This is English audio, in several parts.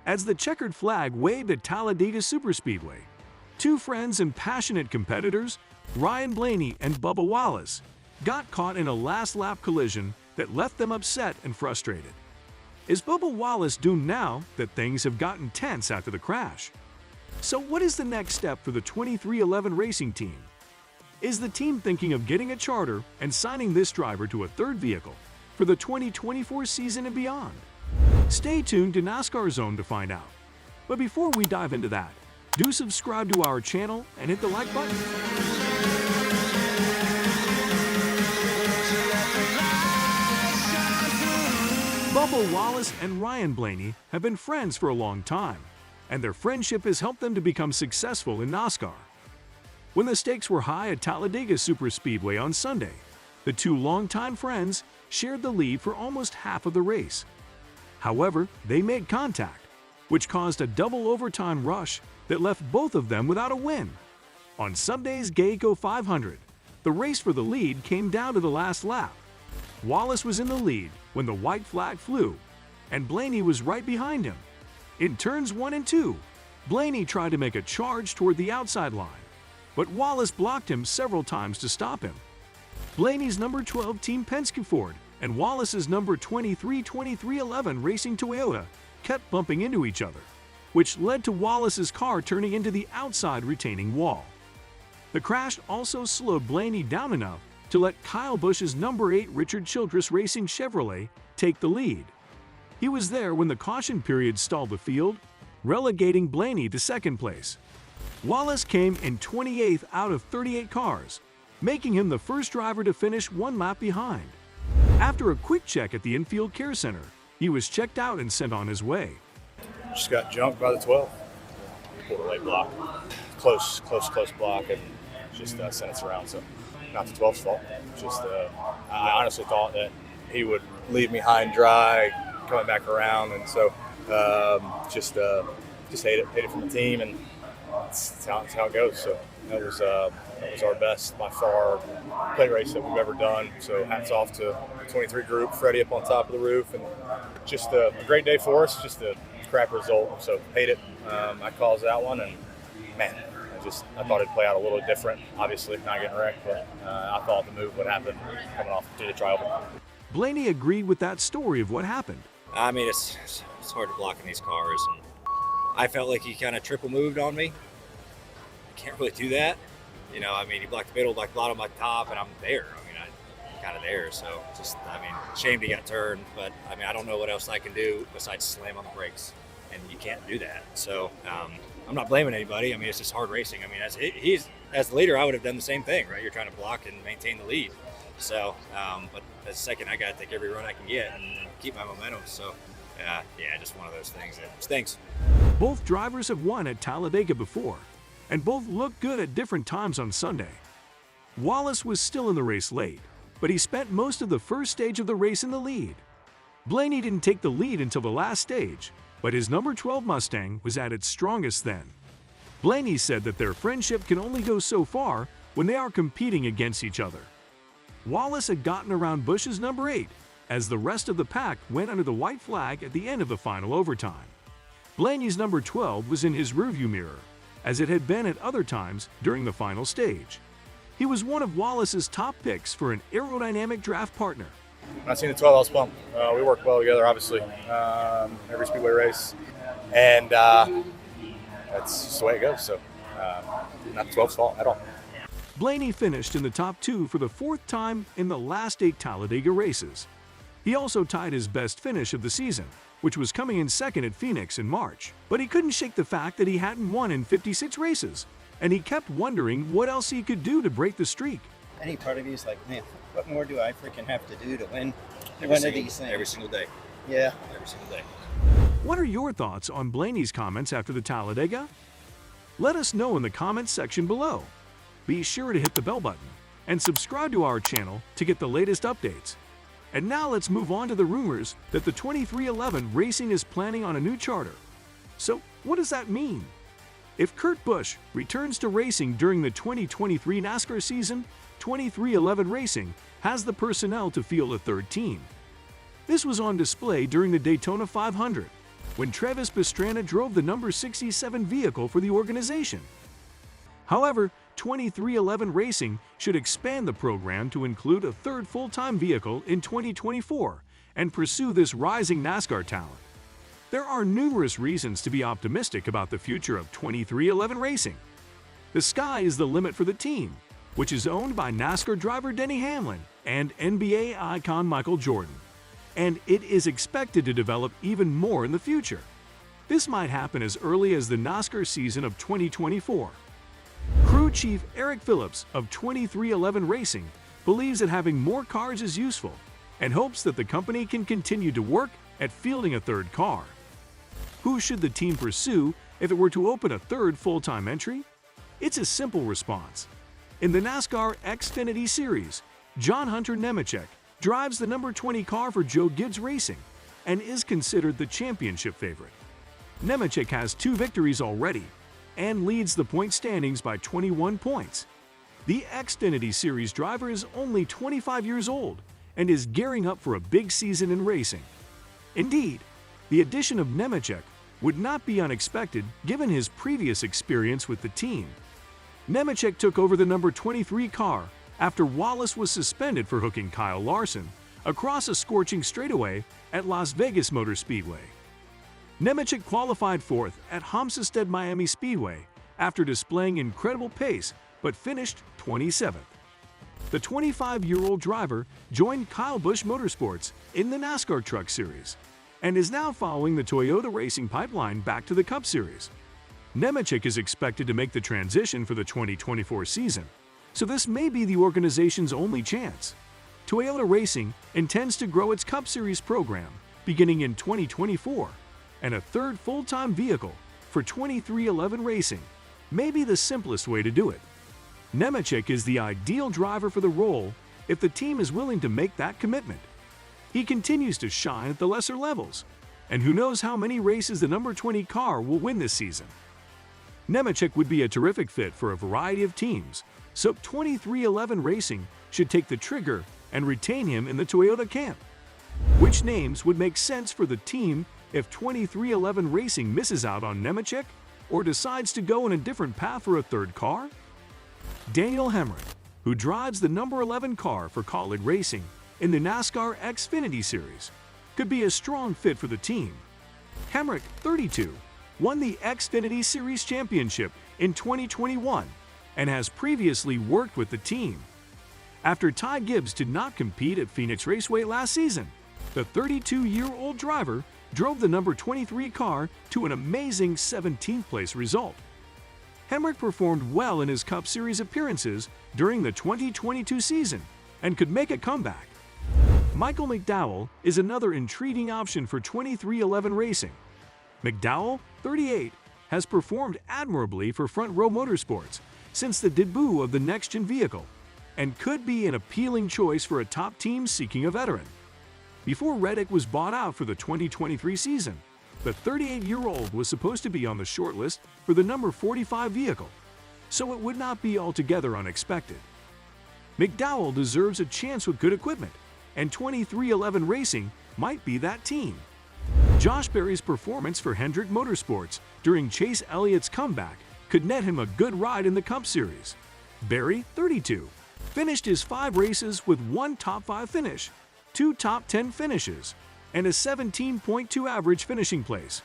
As the checkered flag waved at Talladega Superspeedway, two friends and passionate competitors, Blaney and Bubba Wallace, got caught in a last-lap collision that left them upset and frustrated. Is Bubba Wallace doomed now that things have gotten tense after the crash? So what is the next step for the 2311 racing team? Is the team thinking of getting a charter and signing this driver to a third vehicle for the 2024 season and beyond? Stay tuned to NASCAR Zone to find out. But before we dive into that, do subscribe to our channel and hit the like button. Bubba Wallace and Blaney have been friends for a long time, and their friendship has helped them to become successful in NASCAR. When the stakes were high at Talladega Superspeedway on Sunday, the two longtime friends shared the lead for almost half of the race. However, they made contact, which caused a double overtime rush that left both of them without a win. On Sunday's Geico 500, the race for the lead came down to the last lap. Wallace was in the lead when the white flag flew, and Blaney was right behind him. In turns 1 and 2, Blaney tried to make a charge toward the outside line, but Wallace blocked him several times to stop him. Blaney's number 12 Team Penske Ford and Wallace's number 2311 Racing Toyota kept bumping into each other, which led to Wallace's car turning into the outside retaining wall. The crash also slowed Blaney down enough to let Kyle Busch's number 8 Richard Childress Racing Chevrolet take the lead. He was there when the caution period stalled the field, relegating Blaney to second place. Wallace came in 28th out of 38 cars, making him the first driver to finish one lap behind. After a quick check at the infield care center, he was checked out and sent on his way. Just got jumped by the 12. Pulled a late block. Close block, and just sent us around. So not the 12's fault. Just I honestly thought that he would leave me high and dry coming back around, and so just hate it from the team, and that's how it goes. So that was our best by far play race that we've ever done. So hats off to the 23 group, Freddie up on top of the roof, and just a great day for us. Just a crap result. So hate it. I caused that one, and man, I thought it'd play out a little different. Obviously, not getting wrecked, but I thought the move would happen coming off to the trial. Blaney agreed with that story of what happened. I mean, it's hard to block in these cars, and I felt like he kind of triple moved on me. I can't really do that. You know, I mean, he blocked the middle, blocked the bottom, my top, and I'm there. I mean, I'm kind of there. So shame he got turned, but I mean, I don't know what else I can do besides slam on the brakes, and you can't do that. So I'm not blaming anybody. I mean, it's just hard racing. I mean, as the leader, I would have done the same thing, right? You're trying to block and maintain the lead. So, but as a second, I got to take every run I can get and keep my momentum. So, yeah, just one of those things that stinks. Both drivers have won at Talladega before, and both looked good at different times on Sunday. Wallace was still in the race late, but he spent most of the first stage of the race in the lead. Blaney didn't take the lead until the last stage, but his number 12 Mustang was at its strongest then. Blaney said that their friendship can only go so far when they are competing against each other. Wallace had gotten around Busch's number 8 as the rest of the pack went under the white flag at the end of the final overtime. Blaney's number 12 was in his rearview mirror, as it had been at other times during the final stage. He was one of Wallace's top picks for an aerodynamic draft partner. When I seen the 12, I was pumped. We worked well together, obviously, every speedway race, and that's just the way it goes. So, not the 12's fault at all. Blaney finished in the top 2 for the 4th time in the last 8 Talladega races. He also tied his best finish of the season, which was coming in second at Phoenix in March. But he couldn't shake the fact that he hadn't won in 56 races, and he kept wondering what else he could do to break the streak. Any part of you is like, man, what more do I freaking have to do to win one of these things? Every single day. Yeah. Every single day. What are your thoughts on Blaney's comments after the Talladega? Let us know in the comments section below. Be sure to hit the bell button and subscribe to our channel to get the latest updates. And now let's move on to the rumors that the 2311 Racing is planning on a new charter. So what does that mean? If Kurt Busch returns to racing during the 2023 NASCAR season, 2311 Racing has the personnel to field a third team. This was on display during the Daytona 500. when Travis Pastrana drove the number 67 vehicle for the organization. However, 23XI Racing should expand the program to include a third full-time vehicle in 2024 and pursue this rising NASCAR talent. There are numerous reasons to be optimistic about the future of 23XI Racing. The sky is the limit for the team, which is owned by NASCAR driver Denny Hamlin and NBA icon Michael Jordan, and it is expected to develop even more in the future. This might happen as early as the NASCAR season of 2024. Crew Chief Eric Phillips of 23XI Racing believes that having more cars is useful and hopes that the company can continue to work at fielding a third car. Who should the team pursue if it were to open a third full-time entry? It's a simple response. In the NASCAR Xfinity Series, John Hunter Nemechek drives the number 20 car for Joe Gibbs Racing and is considered the championship favorite. Nemechek has 2 victories already and leads the point standings by 21 points. The Xfinity Series driver is only 25 years old and is gearing up for a big season in racing. Indeed, the addition of Nemechek would not be unexpected given his previous experience with the team. Nemechek took over the number 23 car after Wallace was suspended for hooking Kyle Larson across a scorching straightaway at Las Vegas Motor Speedway. Nemechek qualified 4th at Homestead Miami Speedway after displaying incredible pace but finished 27th. The 25-year-old driver joined Kyle Busch Motorsports in the NASCAR Truck Series and is now following the Toyota Racing pipeline back to the Cup Series. Nemechek is expected to make the transition for the 2024 season, so this may be the organization's only chance. Toyota Racing intends to grow its Cup Series program beginning in 2024, and a third full-time vehicle for 23XI Racing may be the simplest way to do it. Nemechek is the ideal driver for the role if the team is willing to make that commitment. He continues to shine at the lesser levels, and who knows how many races the number 20 car will win this season. Nemechek would be a terrific fit for a variety of teams, so 23XI Racing should take the trigger and retain him in the Toyota camp. Which names would make sense for the team if 23XI Racing misses out on Nemechek or decides to go in a different path for a third car? Daniel Hendrick, who drives the number 11 car for Kaulig Racing in the NASCAR Xfinity Series, could be a strong fit for the team. Hendrick, 32, won the Xfinity Series Championship in 2021 and has previously worked with the team. After Ty Gibbs did not compete at Phoenix Raceway last season, the 32-year-old driver drove the number 23 car to an amazing 17th place result. Hendrick performed well in his Cup Series appearances during the 2022 season and could make a comeback. Michael McDowell is another intriguing option for 23XI Racing. McDowell, 38, has performed admirably for Front Row Motorsports since the debut of the next-gen vehicle and could be an appealing choice for a top team seeking a veteran. Before Reddick was bought out for the 2023 season, the 38-year-old was supposed to be on the shortlist for the number 45 vehicle, so it would not be altogether unexpected. McDowell deserves a chance with good equipment, and 23XI Racing might be that team. Josh Berry's performance for Hendrick Motorsports during Chase Elliott's comeback could net him a good ride in the Cup Series. Berry, 32, finished his 5 races with 1 top 5 finish, 2 top 10 finishes, and a 17.2 average finishing place.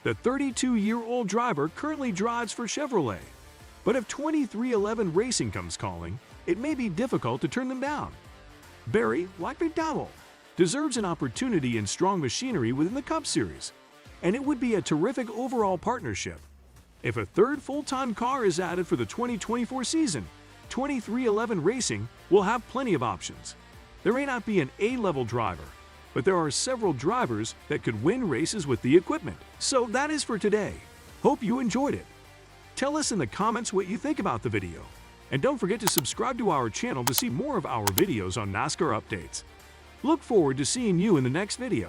The 32-year-old driver currently drives for Chevrolet, but if 23XI Racing comes calling, it may be difficult to turn them down. Berry, like McDowell, deserves an opportunity in strong machinery within the Cup Series, and it would be a terrific overall partnership. If a third full-time car is added for the 2024 season, 23XI Racing will have plenty of options. There may not be an A-level driver, but there are several drivers that could win races with the equipment. So that is for today. Hope you enjoyed it. Tell us in the comments what you think about the video. And don't forget to subscribe to our channel to see more of our videos on NASCAR updates. Look forward to seeing you in the next video.